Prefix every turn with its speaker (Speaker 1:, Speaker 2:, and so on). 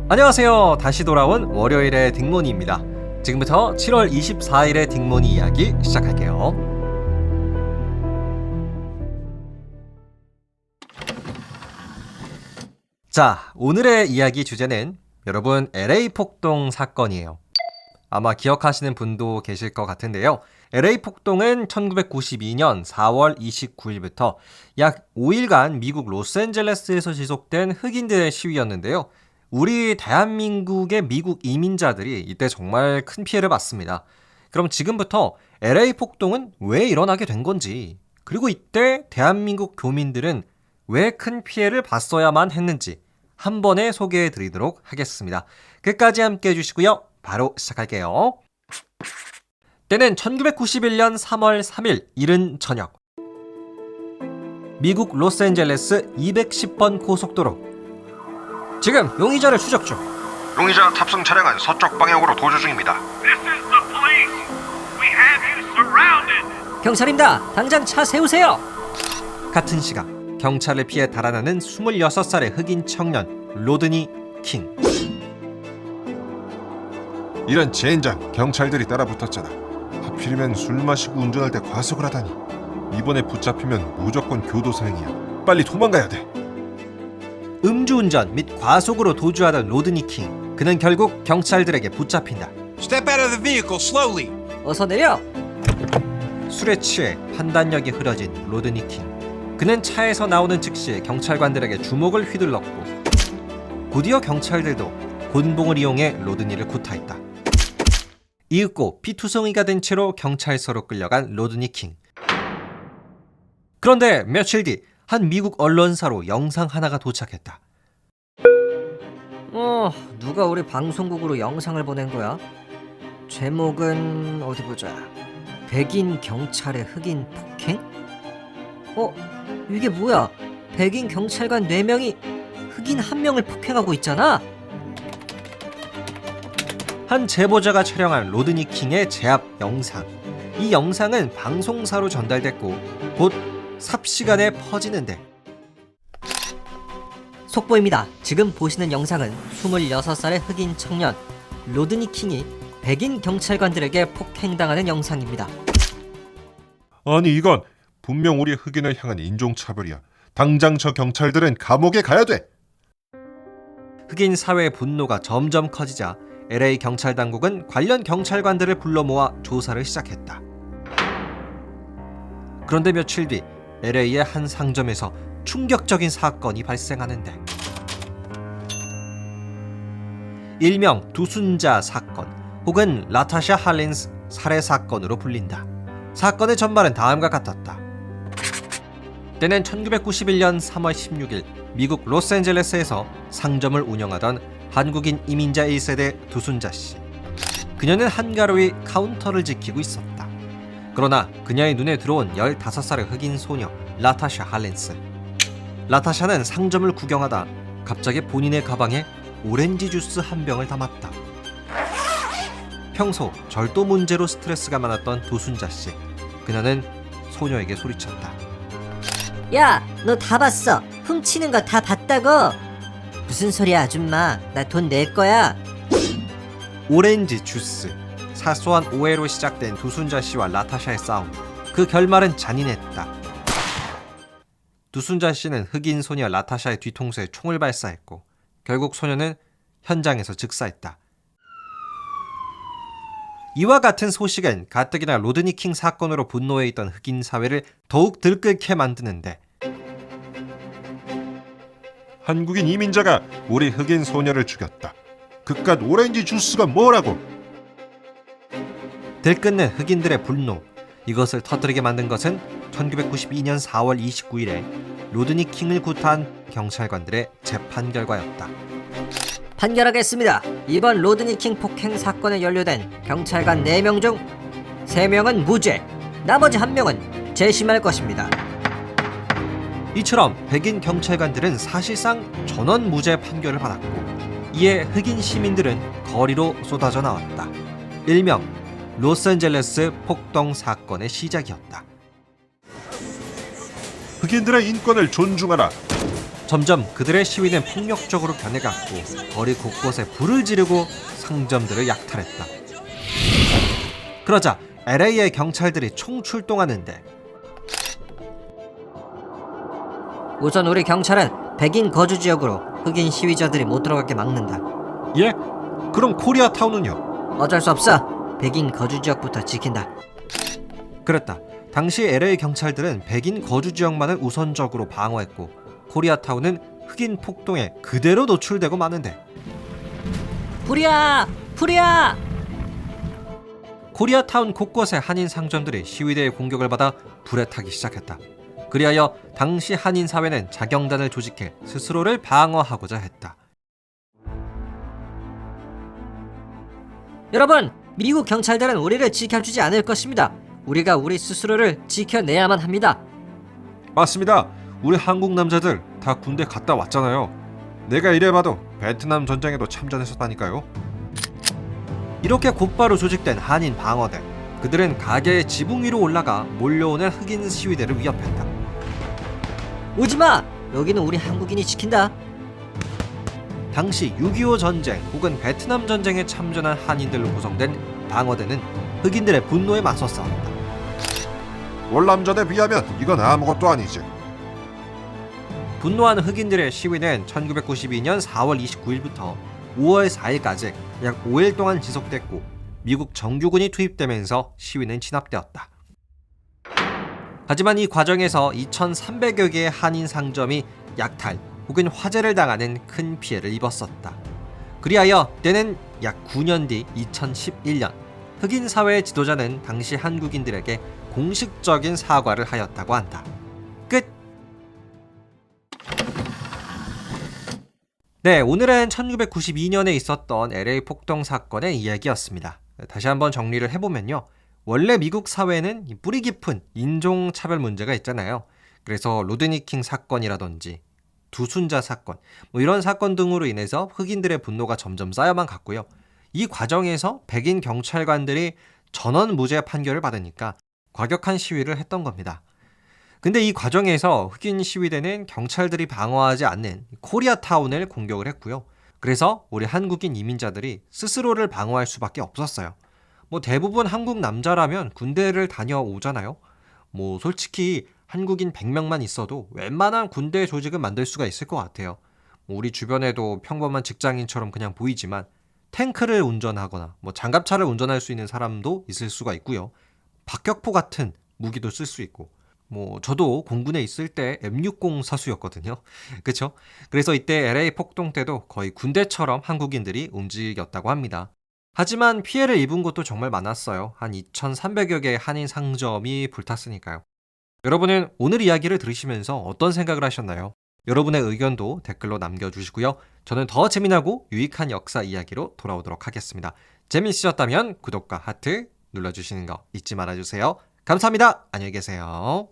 Speaker 1: 안녕하세요. 다시 돌아온 월요일의 딩모니입니다. 지금부터 7월 24일의 딩모니 이야기 시작할게요. 자, 오늘의 이야기 주제는 여러분 LA 폭동 사건이에요. 아마 기억하시는 분도 계실 것 같은데요. LA 폭동은 1992년 4월 29일부터 약 5일간 미국 로스앤젤레스에서 지속된 흑인들의 시위였는데요. 우리 대한민국의 미국 이민자들이 이때 정말 큰 피해를 봤습니다. 그럼 지금부터 LA 폭동은 왜 일어나게 된 건지, 그리고 이때 대한민국 교민들은 왜 큰 피해를 봤어야만 했는지 한 번에 소개해 드리도록 하겠습니다. 끝까지 함께 해주시고요. 바로 시작할게요. 때는 1991년 3월 3일 이른 저녁, 미국 로스앤젤레스 210번 고속도로. 지금 용의자를 추적 중.
Speaker 2: 용의자 탑승 차량은 서쪽 방향으로 도주 중입니다.
Speaker 3: 경찰입니다. 당장 차 세우세요.
Speaker 1: 같은 시각 경찰을 피해 달아나는 26살의 흑인 청년 로드니 킹.
Speaker 2: 이런 젠장, 경찰들이 따라붙었잖아. 하필이면 술 마시고 운전할 때 과속을 하다니. 이번에 붙잡히면 무조건 교도소행이야. 빨리 도망가야 돼.
Speaker 1: 음주운전 및 과속으로 도주하던 로드니 킹. 그는 결국 경찰들에게 붙잡힌다.
Speaker 4: Step out of the vehicle slowly.
Speaker 3: 어서 내려.
Speaker 1: 술에 취해 판단력이 흐려진 로드니 킹. 그는 차에서 나오는 즉시 경찰관들에게 주먹을 휘둘렀고, 곧이어 경찰들도 곤봉을 이용해 로드니를 구타했다. 이윽고 피투성이가 된 채로 경찰서로 끌려간 로드니 킹. 그런데 며칠 뒤 한 미국 언론사로 영상 하나가 도착했다.
Speaker 3: 누가 우리 방송국으로 영상을 보낸 거야? 제목은 어디 보자. 백인 경찰의 흑인 폭행? 이게 뭐야? 백인 경찰관 4명이 흑인 1명을 폭행하고 있잖아.
Speaker 1: 한 제보자가 촬영한 로드니 킹의 제압 영상. 이 영상은 방송사로 전달됐고 곧 삽시간에 퍼지는데,
Speaker 3: 속보입니다. 지금 보시는 영상은 26살의 흑인 청년 로드니 킹이 백인 경찰관들에게 폭행당하는 영상입니다.
Speaker 2: 아니 이건 분명 우리 흑인을 향한 인종차별이야. 당장 저 경찰들은 감옥에 가야 돼.
Speaker 1: 흑인 사회의 분노가 점점 커지자 LA 경찰 당국은 관련 경찰관들을 불러 모아 조사를 시작했다. 그런데 며칠 뒤 LA의 한 상점에서 충격적인 사건이 발생하는데, 일명 두순자 사건 혹은 라타샤 할린스 살해 사건으로 불린다. 사건의 전말은 다음과 같았다. 때는 1991년 3월 16일 미국 로스앤젤레스에서 상점을 운영하던 한국인 이민자 1세대 두순자 씨. 그녀는 한가로이 카운터를 지키고 있었다. 그러나 그녀의 눈에 들어온 15살의 흑인 소녀 라타샤 할린스. 라타샤는 상점을 구경하다 갑자기 본인의 가방에 오렌지 주스 한 병을 담았다. 평소 절도 문제로 스트레스가 많았던 두순자 씨. 그녀는 소녀에게 소리쳤다.
Speaker 3: 야, 너 다 봤어. 훔치는 거 다 봤다고. 무슨 소리야, 아줌마. 나 돈 낼 거야.
Speaker 1: 오렌지 주스. 사소한 오해로 시작된 두순자 씨와 라타샤의 싸움. 그 결말은 잔인했다. 두순자 씨는 흑인 소녀 라타샤의 뒤통수에 총을 발사했고, 결국 소녀는 현장에서 즉사했다. 이와 같은 소식은 가뜩이나 로드니 킹 사건으로 분노해 있던 흑인 사회를 더욱 들끓게 만드는데,
Speaker 2: 한국인 이민자가 우리 흑인 소녀를 죽였다. 그깟 오렌지 주스가 뭐라고?
Speaker 1: 들끓는 흑인들의 분노. 이것을 터뜨리게 만든 것은 1992년 4월 29일에 로드니 킹을 구타한 경찰관들의 재판 결과였다.
Speaker 3: 판결하겠습니다. 이번 로드니 킹 폭행 사건에 연루된 경찰관 4명 중 3명은 무죄, 나머지 1명은 재심할 것입니다.
Speaker 1: 이처럼 백인 경찰관들은 사실상 전원 무죄 판결을 받았고, 이에 흑인 시민들은 거리로 쏟아져 나왔다. 일명 로스앤젤레스 폭동 사건의 시작이었다.
Speaker 2: 흑인들의 인권을 존중하라.
Speaker 1: 점점 그들의 시위는 폭력적으로 변해갔고 거리 곳곳에 불을 지르고 상점들을 약탈했다. 그러자 LA의 경찰들이 총출동하는데
Speaker 3: 우선 우리 경찰은 백인 거주 지역으로 흑인 시위자들이 못 들어가게 막는다.
Speaker 2: 예? 그럼 코리아타운은요?
Speaker 3: 어쩔 수 없어. 백인 거주 지역부터 지킨다.
Speaker 1: 그랬다. 당시 LA 경찰들은 백인 거주 지역만을 우선적으로 방어했고 코리아타운은 흑인 폭동에 그대로 노출되고 마는데
Speaker 3: 불이야! 불이야!
Speaker 1: 코리아타운 곳곳의 한인 상점들이 시위대의 공격을 받아 불에 타기 시작했다. 그리하여 당시 한인 사회는 자경단을 조직해 스스로를 방어하고자 했다.
Speaker 3: 여러분, 미국 경찰들은 우리를 지켜주지 않을 것입니다. 우리가 우리 스스로를 지켜내야만 합니다.
Speaker 2: 맞습니다. 우리 한국 남자들 다 군대 갔다 왔잖아요. 내가 이래봐도 베트남 전쟁에도 참전했었다니까요.
Speaker 1: 이렇게 곧바로 조직된 한인 방어대. 그들은 가게의 지붕 위로 올라가 몰려오는 흑인 시위대를 위협했다.
Speaker 3: 오지마! 여기는 우리 한국인이 지킨다.
Speaker 1: 당시 6.25 전쟁 혹은 베트남 전쟁에 참전한 한인들로 구성된 방어대는 흑인들의 분노에 맞서 싸웠다.
Speaker 2: 월남전에 비하면 이건 아무것도 아니지.
Speaker 1: 분노하는 흑인들의 시위는 1992년 4월 29일부터 5월 4일까지 약 5일 동안 지속됐고 미국 정규군이 투입되면서 시위는 진압되었다. 하지만 이 과정에서 2,300여 개의 한인 상점이 약탈 혹은 화재를 당하는 큰 피해를 입었었다. 그리하여 때는 약 9년 뒤 2011년 흑인 사회의 지도자는 당시 한국인들에게 공식적인 사과를 하였다고 한다. 끝! 네, 오늘은 1992년에 있었던 LA 폭동 사건의 이야기였습니다. 다시 한번 정리를 해보면요. 원래 미국 사회는 뿌리 깊은 인종차별 문제가 있잖아요. 그래서 로드니 킹 사건이라든지 두순자 사건, 이런 사건 등으로 인해서 흑인들의 분노가 점점 쌓여만 갔고요. 이 과정에서 백인 경찰관들이 전원 무죄 판결을 받으니까 과격한 시위를 했던 겁니다. 근데 이 과정에서 흑인 시위대는 경찰들이 방어하지 않는 코리아타운을 공격을 했고요. 그래서 우리 한국인 이민자들이 스스로를 방어할 수밖에 없었어요. 대부분 한국 남자라면 군대를 다녀오잖아요. 솔직히 한국인 100명만 있어도 웬만한 군대 조직은 만들 수가 있을 것 같아요. 우리 주변에도 평범한 직장인처럼 그냥 보이지만 탱크를 운전하거나 장갑차를 운전할 수 있는 사람도 있을 수가 있고요. 박격포 같은 무기도 쓸 수 있고 저도 공군에 있을 때 M60 사수였거든요. 그쵸? 그래서 이때 LA 폭동 때도 거의 군대처럼 한국인들이 움직였다고 합니다. 하지만 피해를 입은 곳도 정말 많았어요. 한 2,300여 개의 한인 상점이 불탔으니까요. 여러분은 오늘 이야기를 들으시면서 어떤 생각을 하셨나요? 여러분의 의견도 댓글로 남겨주시고요. 저는 더 재미나고 유익한 역사 이야기로 돌아오도록 하겠습니다. 재미있으셨다면 구독과 하트 눌러주시는 거 잊지 말아주세요. 감사합니다. 안녕히 계세요.